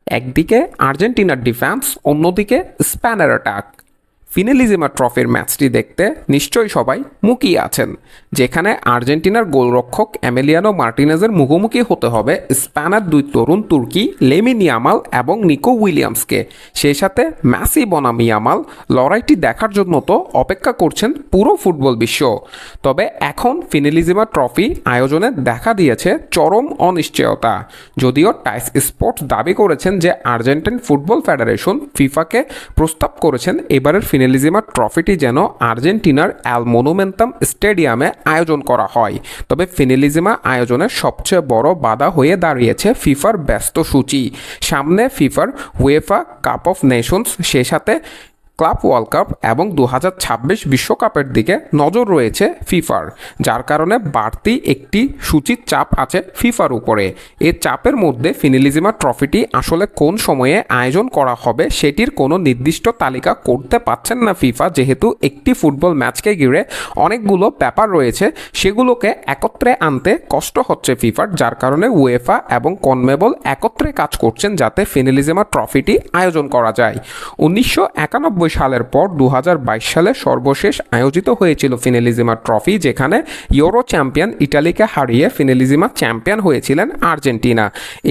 একদিকে আর্জেন্টিনার ডিফেন্স, অন্যদিকে স্প্যানের অ্যাটাক। ফিনালিজিমা ট্রফির ম্যাচটি দেখতে নিশ্চয়ই সবাই মুখিয়ে আছেন, যেখানে আর্জেন্টিনার গোলরক্ষক এমিলিয়ানো মার্টিনেজের মুখোমুখি হতে হবে স্প্যানের দুই তরুণ তুর্কি লেমিন ইয়ামাল এবং নিকো উইলিয়ামসকে। সেই সাথে মেসি বনাম ইয়ামাল লড়াইটি দেখার জন্য তো অপেক্ষা করছেন পুরো ফুটবল বিশ্ব। তবে এখন ফিনালিজিমা ট্রফি আয়োজনে দেখা দিয়েছে চরম অনিশ্চয়তা। যদিও টাইস স্পোর্টস দাবি করেছেন যে আর্জেন্টিন ফুটবল ফেডারেশন ফিফাকে প্রস্তাব করেছেন এবারের ফিনালিজিমা ট্রফিটি যেন আর্জেন্টিনার এল মনুমেন্টাম স্টেডিয়ামে আয়োজন করা হয়। তবে ফিনালিজিমা আয়োজনের সবচেয়ে বড় বাধা হয়ে দাঁড়িয়েছে ফিফার ব্যস্ত সূচি। সামনে ফিফার উয়েফা কাপ অফ নেশনস, সে সাথে ক্লাব ওয়ার্ল্ড কাপ এবং 2026 বিশ্বকাপের দিকে নজর রয়েছে ফিফার, যার কারণে বাড়তি একটি সূচির চাপ আছে ফিফার উপরে। এই চাপের মধ্যে ফিনালিজিমা ট্রফিটি আসলে কোন সময়ে আয়োজন করা হবে সেটির কোনো নির্দিষ্ট তালিকা করতে পারছেন না ফিফা, যেহেতু একটি ফুটবল ম্যাচকে ঘিরে অনেকগুলো ব্যাপার রয়েছে, সেগুলোকে একত্রে আনতে কষ্ট হচ্ছে ফিফার, যার কারণে উয়েফা এবং কনমেবল একত্রে কাজ করছেন যাতে ফিনালিজিমা ট্রফিটি আয়োজন করা যায়। 1991 সালের পর 2022 সালে সর্বশেষ আয়োজিত হয়েছিল ফিনালিজিমা ট্রফি, যেখানে ইউরো চ্যাম্পিয়ন ইটালিকে হারিয়ে ফিনালিজিমা চ্যাম্পিয়ন হয়েছিলেন আর্জেন্টিনা।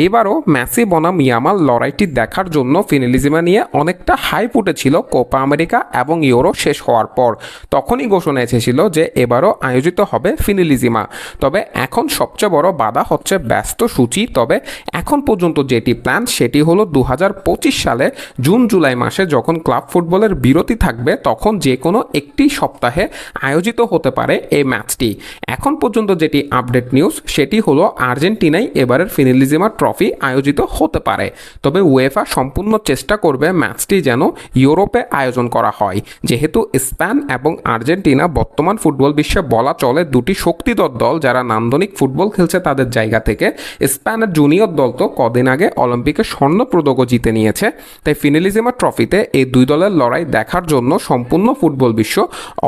এবারও মেসি বনাম ইয়ামাল লড়াইটি দেখার জন্য ফিনালিজিমা নিয়ে অনেকটা হাইপ উঠেছিল কোপা আমেরিকা এবং ইউরো শেষ হওয়ার পর। তখনই ঘোষণা এসেছিল যে এবারও আয়োজিত হবে ফিনালিজিমা। তবে এখন সবচেয়ে বড় বাধা হচ্ছে ব্যস্ত সূচি। তবে এখন পর্যন্ত যেটি প্ল্যান সেটি হলো 2025 সালে জুন জুলাই মাসে যখন ক্লাব ফুটবলের বিরতি থাকবে, তখন যে কোনো একটি সপ্তাহে আয়োজিত হতে পারে এই ম্যাচটি। এখন পর্যন্ত যেটি আপডেট নিউজ সেটি হলো আর্জেন্টিনায় এবারের ফিনালিজিমা ট্রফি আয়োজিত হতে পারে। তবে উয়েফা সম্পূর্ণ চেষ্টা করবে ম্যাচটি যেন ইউরোপে আয়োজন করা হয়, যেহেতু স্পেন এবং আর্জেন্টিনা বর্তমান ফুটবল বিশ্বে বলা চলে দুটি শক্তিধর দল যারা নান্দনিক ফুটবল খেলছে তাদের জায়গা থেকে। স্পেনের জুনিয়র দল তো কদিন আগে অলিম্পিকে স্বর্ণ পদকও জিতে নিয়েছে। তাই ফিনালিজিমা ট্রফিতে এই দুই দলের লড়াই দেখার জন্য সম্পূর্ণ ফুটবল বিশ্ব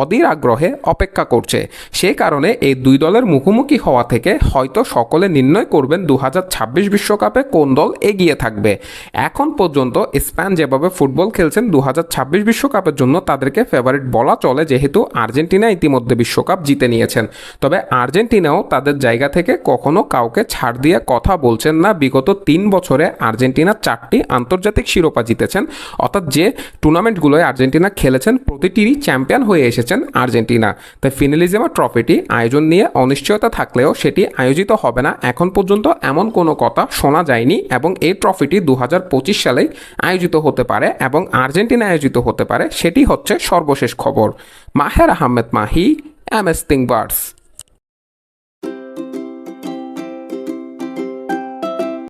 অধীর আগ্রহে অপেক্ষা করছে। সেই কারণে এই দুই দলের মুখোমুখি হওয়া থেকে হয়তো সকলে নির্ণয় করবেন 2026 বিশ্বকাপে কোন দল এগিয়ে থাকবে। এখন পর্যন্ত স্পেন যেভাবে ফুটবল খেলছেন 2026 বিশ্বকাপের জন্য তাদেরকে ফেভারিট বলা চলে, যেহেতু আর্জেন্টিনা ইতিমধ্যে বিশ্বকাপ জিতে নিয়েছেন। তবে আর্জেন্টিনাও তাদের জায়গা থেকে কখনো কাউকে ছাড় দিয়ে কথা বলছেন না। বিগত 3 বছরে আর্জেন্টিনা 4টি আন্তর্জাতিক শিরোপা জিতেছেন, অর্থাৎ যে টুর্নামেন্টগুলোয় আর্জেন্টিনা খেলেছেন প্রতিটিরই চ্যাম্পিয়ন হয়ে এসেছেন আর্জেন্টিনা। তাই ফিনালিজিমা ট্রফিটি আয়োজন নিয়ে অনিশ্চয়তা থাকলেও সেটি আয়োজিত হবে না এখন পর্যন্ত এমন কোনো কথা শোনা যায়নি, এবং এই ট্রফিটি 2025 সালেই আয়োজিত হতে পারে এবং আর্জেন্টিনা আয়োজিত হতে পারে, সেটি হচ্ছে সর্বশেষ খবর। মাহের আহমেদ মাহি, MS থিংবার্স।